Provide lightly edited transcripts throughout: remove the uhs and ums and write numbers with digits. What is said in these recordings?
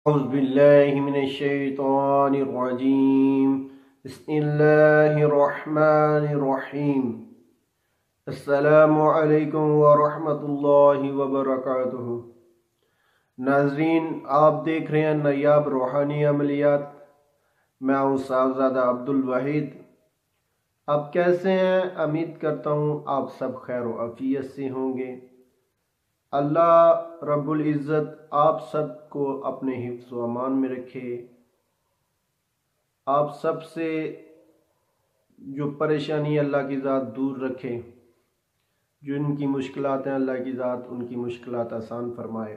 أعوذ بالله من الشيطان الرجيم. بسم الله الرحمن الرحيم. السلام علیکم ورحمۃ اللہ وبرکاتہ. ناظرین، آپ دیکھ رہے ہیں نایاب روحانی عملیات. میں ہوں صاحبزادہ عبدالواحد. آپ کیسے ہیں؟ امید کرتا ہوں آپ سب خیر و عافیت سے ہوں گے. اللہ رب العزت آپ سب کو اپنے حفظ و امان میں رکھے. آپ سب سے جو پریشانی اللہ کی ذات دور رکھے. جو ان کی مشکلات ہیں اللہ کی ذات ان کی مشکلات آسان فرمائے.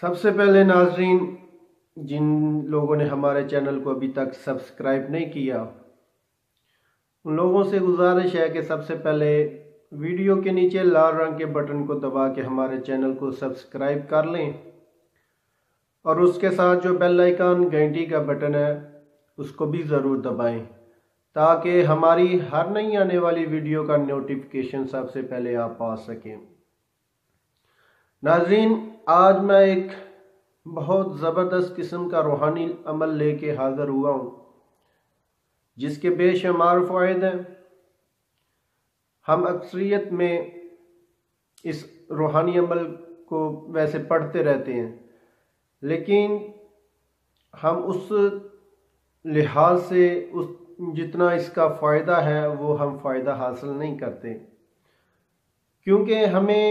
سب سے پہلے ناظرین، جن لوگوں نے ہمارے چینل کو ابھی تک سبسکرائب نہیں کیا، ان لوگوں سے گزارش ہے کہ سب سے پہلے ویڈیو کے نیچے لال رنگ کے بٹن کو دبا کے ہمارے چینل کو سبسکرائب کر لیں، اور اس کے ساتھ جو بیل آئیکن گھنٹی کا بٹن ہے اس کو بھی ضرور دبائیں تاکہ ہماری ہر نئی آنے والی ویڈیو کا نوٹیفیکیشن سب سے پہلے آپ پا سکیں. ناظرین، آج میں ایک بہت زبردست قسم کا روحانی عمل لے کے حاضر ہوا ہوں جس کے بے شمار فوائد ہیں. ہم اکثریت میں اس روحانی عمل کو ویسے پڑھتے رہتے ہیں، لیکن ہم اس لحاظ سے جتنا اس کا فائدہ ہے وہ ہم فائدہ حاصل نہیں کرتے، کیونکہ ہمیں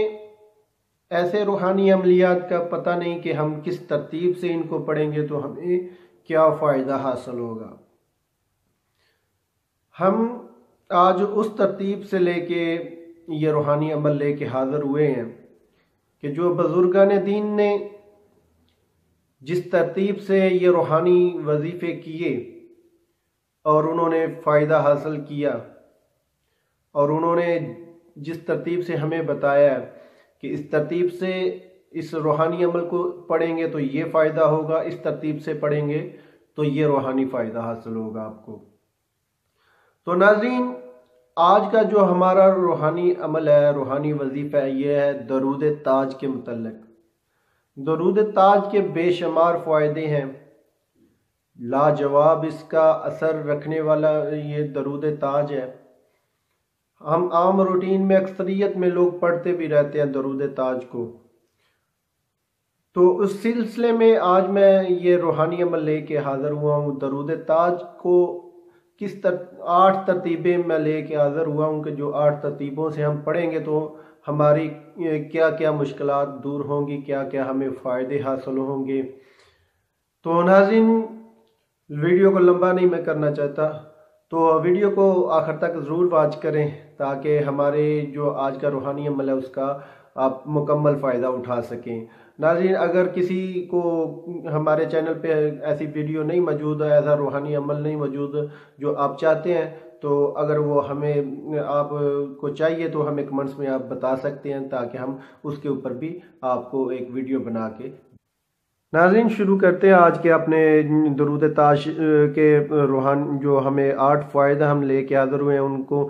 ایسے روحانی عملیات کا پتہ نہیں کہ ہم کس ترتیب سے ان کو پڑھیں گے تو ہمیں کیا فائدہ حاصل ہوگا. ہم آج اس ترتیب سے لے کے یہ روحانی عمل لے کے حاضر ہوئے ہیں کہ جو بزرگان دین نے جس ترتیب سے یہ روحانی وظیفے کیے اور انہوں نے فائدہ حاصل کیا، اور انہوں نے جس ترتیب سے ہمیں بتایا کہ اس ترتیب سے اس روحانی عمل کو پڑھیں گے تو یہ فائدہ ہوگا، اس ترتیب سے پڑھیں گے تو یہ روحانی فائدہ حاصل ہوگا آپ کو. تو ناظرین، آج کا جو ہمارا روحانی عمل ہے، روحانی وظیفہ ہے، یہ ہے درود تاج کے متعلق. درود تاج کے بے شمار فائدے ہیں. لاجواب اس کا اثر رکھنے والا یہ درود تاج ہے. ہم عام روٹین میں اکثریت میں لوگ پڑھتے بھی رہتے ہیں درود تاج کو. تو اس سلسلے میں آج میں یہ روحانی عمل لے کے حاضر ہوا ہوں. درود تاج کو 8 ترتیبیں میں لے کے حاضر ہوا ہوں کہ جو 8 ترتیبوں سے ہم پڑھیں گے تو ہماری کیا کیا مشکلات دور ہوں گی، کیا کیا ہمیں فائدے حاصل ہوں گے. تو ناظرین، ویڈیو کو لمبا نہیں میں کرنا چاہتا، تو ویڈیو کو آخر تک ضرور واچ کریں تاکہ ہمارے جو آج کا روحانی عمل ہے اس کا آپ مکمل فائدہ اٹھا سکیں. ناظرین، اگر کسی کو ہمارے چینل پہ ایسی ویڈیو نہیں موجود ہے، ایسا روحانی عمل نہیں موجود جو آپ چاہتے ہیں، تو اگر وہ ہمیں آپ کو چاہیے تو ہمیں کمنٹس میں آپ بتا سکتے ہیں تاکہ ہم اس کے اوپر بھی آپ کو ایک ویڈیو بنا کے. ناظرین، شروع کرتے ہیں آج کے اپنے درود تاج کے جو ہمیں 8 فائدہ ہم لے کے حاضر ہوئے ہیں، ان کو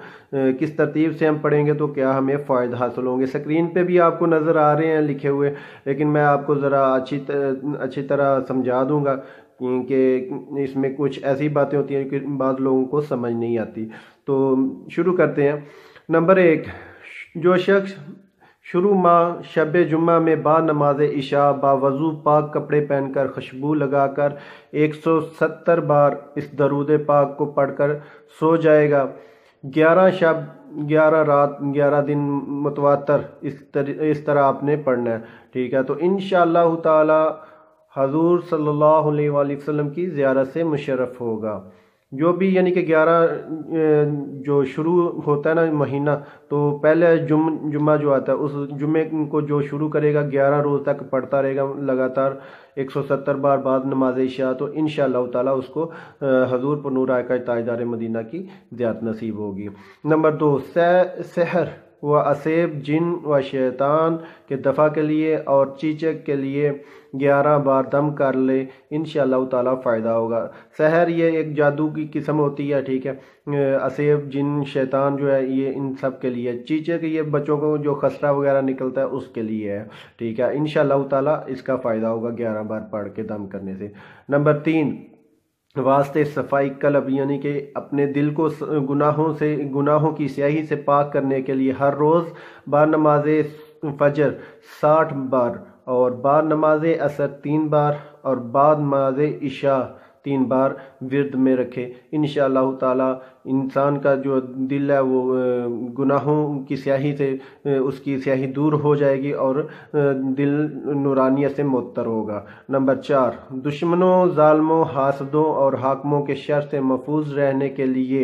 کس ترتیب سے ہم پڑھیں گے تو کیا ہمیں فائدہ حاصل ہوں گے. اسکرین پہ بھی آپ کو نظر آ رہے ہیں لکھے ہوئے، لیکن میں آپ کو ذرا اچھی طرح سمجھا دوں گا کیونکہ اس میں کچھ ایسی باتیں ہوتی ہیں کہ بعض لوگوں کو سمجھ نہیں آتی. تو شروع کرتے ہیں. نمبر 1، جو شخص شروع ماہ شب جمعہ میں با نماز عشاء با وضو پاک کپڑے پہن کر خوشبو لگا کر 170 بار اس درود پاک کو پڑھ کر سو جائے گا، 11 شب 11 رات 11 دن متواتر اس طرح آپ نے پڑھنا ہے. ٹھیک ہے، تو انشاءاللہ تعالی حضور صلی اللہ علیہ وآلہ وسلم کی زیارت سے مشرف ہوگا. جو بھی یعنی کہ 11 جو شروع ہوتا ہے نا مہینہ، تو پہلے جمعہ جو آتا ہے اس جمعے کو جو شروع کرے گا 11 روز تک پڑھتا رہے گا لگاتار 170 بار بعد نماز عشاء، تو انشاءاللہ تعالی اس کو حضور پر نور آقا تاجدار مدینہ کی زیارت نصیب ہوگی. نمبر 2، سحر و اسیب جن و شیطان کے دفع کے لیے اور چیچک کے لیے 11 بار دم کر لے، انشاءاللہ تعالیٰ فائدہ ہوگا۔ سحر یہ ایک جادو کی قسم ہوتی ہے، ٹھیک ہے۔ اسیب جن شیطان جو ہے یہ ان سب کے لیے، چیچک یہ بچوں کو جو خسرہ وغیرہ نکلتا ہے اس کے لیے ہے، ٹھیک ہے۔ انشاءاللہ تعالیٰ اس کا فائدہ ہوگا 11 بار پڑھ کے دم کرنے سے۔ نمبر 3، واسطے صفائی قلب، یعنی کہ اپنے دل کو گناہوں کی سیاہی سے پاک کرنے کے لیے ہر روز با نماز فجر 60 بار اور بعد نماز عصر 3 بار اور بعد نماز عشاء 3 بار ورد میں رکھے۔ انشاءاللہ تعالی انسان کا جو دل ہے وہ گناہوں کی سیاہی سے اس کی سیاہی دور ہو جائے گی اور دل نورانیت سے معطر ہوگا۔ نمبر 4، دشمنوں، ظالموں، حاسدوں اور حاکموں کے شر سے محفوظ رہنے کے لیے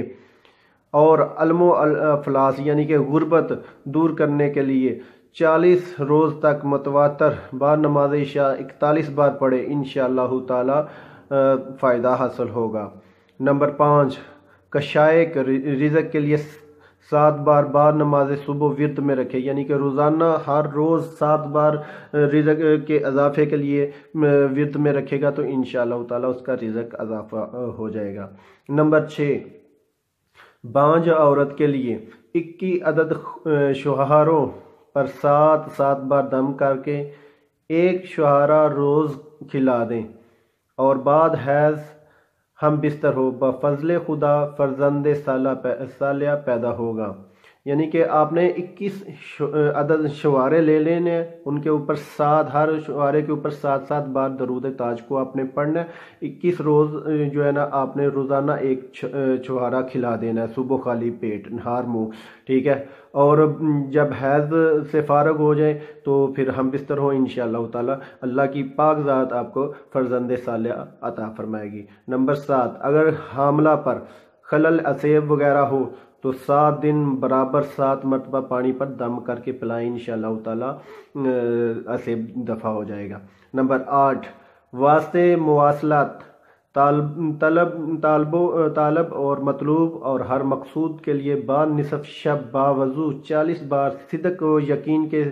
اور علم و افلاس یعنی کہ غربت دور کرنے کے لیے 40 روز تک متواتر بعد نماز عشاء 41 بار پڑھے، انشاءاللہ تعالی فائدہ حاصل ہوگا۔ نمبر 5، کشائق رزق کے لیے 7 بار بعد نماز صبح ورد میں رکھے، یعنی کہ روزانہ ہر روز 7 بار رزق کے اضافے کے لیے ورد میں رکھے گا تو انشاءاللہ تعالی اس کا رزق اضافہ ہو جائے گا۔ نمبر 6، بانجھ عورت کے لیے 21 عدد شوہروں پر 7 بار دم کر کے 1 شوہرہ روز کھلا دیں اور بعد حیض ہم بستر ہو، بفضل خدا فرزند صالح پیدا ہوگا۔ یعنی کہ آپ نے 21 عدد شوہرے لے لینے، ان کے اوپر 7، ہر شوہرے کے اوپر 7 بار درود تاج کو آپ نے پڑھنا ہے۔ 21 روز جو ہے نا آپ نے روزانہ 1 شوہرہ کھلا دینا ہے، صبح خالی پیٹ، نہار منہ، ٹھیک ہے۔ اور جب حیض سے فارغ ہو جائے تو پھر ہم بستر ہو، انشاءاللہ تعالی اللہ کی پاک ذات آپ کو فرزند صالح عطا فرمائے گی۔ نمبر 7، اگر حاملہ پر خلل اسیب وغیرہ ہو تو 7 دن برابر 7 مرتبہ پانی پر دم کر کے پلائیں، انشاءاللہ تعالی اسیب دفع ہو جائے گا۔ نمبر 8، واسطے مواصلات طالب اور مطلوب اور ہر مقصود کے لیے بعد نصف شب باوضو 40 بار صدق و یقین کے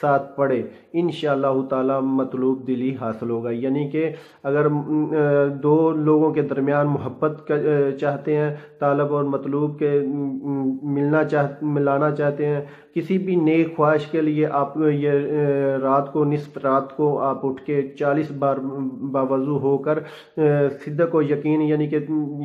ساتھ پڑھے، انشاءاللہ تعالی مطلوب دلی حاصل ہوگا۔ یعنی کہ اگر 2 لوگوں کے درمیان محبت چاہتے ہیں، طالب اور مطلوب کے ملانا چاہتے ہیں، کسی بھی نیک خواہش کے لیے آپ یہ رات کو، نصف رات کو آپ اٹھ کے 40 بار باوضو ہو کر صدق و یقین یعنی کہ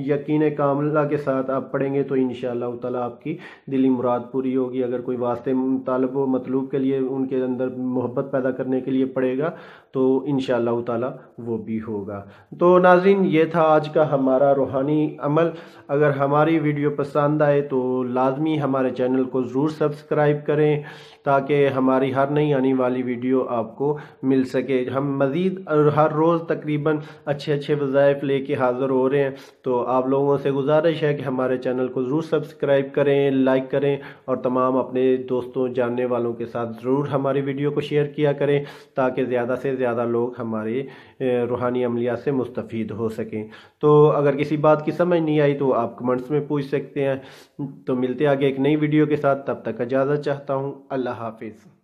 یقین کاملہ کے ساتھ آپ پڑھیں گے تو انشاءاللہ تعالی آپ کی دلی مراد پوری ہوگی۔ اگر کوئی واسطے طالب و مطلوب کے لیے ان کے اندر محبت پیدا کرنے کے لیے پڑھے گا تو انشاءاللہ تعالی وہ بھی ہوگا۔ تو ناظرین، یہ تھا آج کا ہمارا روحانی عمل۔ اگر ہماری ویڈیو پسند آئے تو لازمی ہمارے چینل کو ضرور سبسکرائب کریں تاکہ ہماری ہر نئی آنے والی ویڈیو آپ کو مل سکے۔ ہم مزید ہر روز تقریباً اچھے وظائف لے کے حاضر ہو رہے ہیں، تو آپ لوگوں سے گزارش ہے کہ ہمارے چینل کو ضرور سبسکرائب کریں، لائک کریں اور تمام اپنے دوستوں جاننے والوں کے ساتھ ضرور ہماری ویڈیو کو شیئر کیا کریں تاکہ زیادہ سے زیادہ لوگ ہمارے روحانی عملیات سے مستفید ہو سکیں۔ تو اگر کسی بات کی سمجھ نہیں آئی تو آپ کمنٹس میں پوچھ سکتے ہیں۔ تو ملتے آگے ایک نئی ویڈیو کے ساتھ، تب تک اجازت چاہتا ہوں۔ اللہ حافظ۔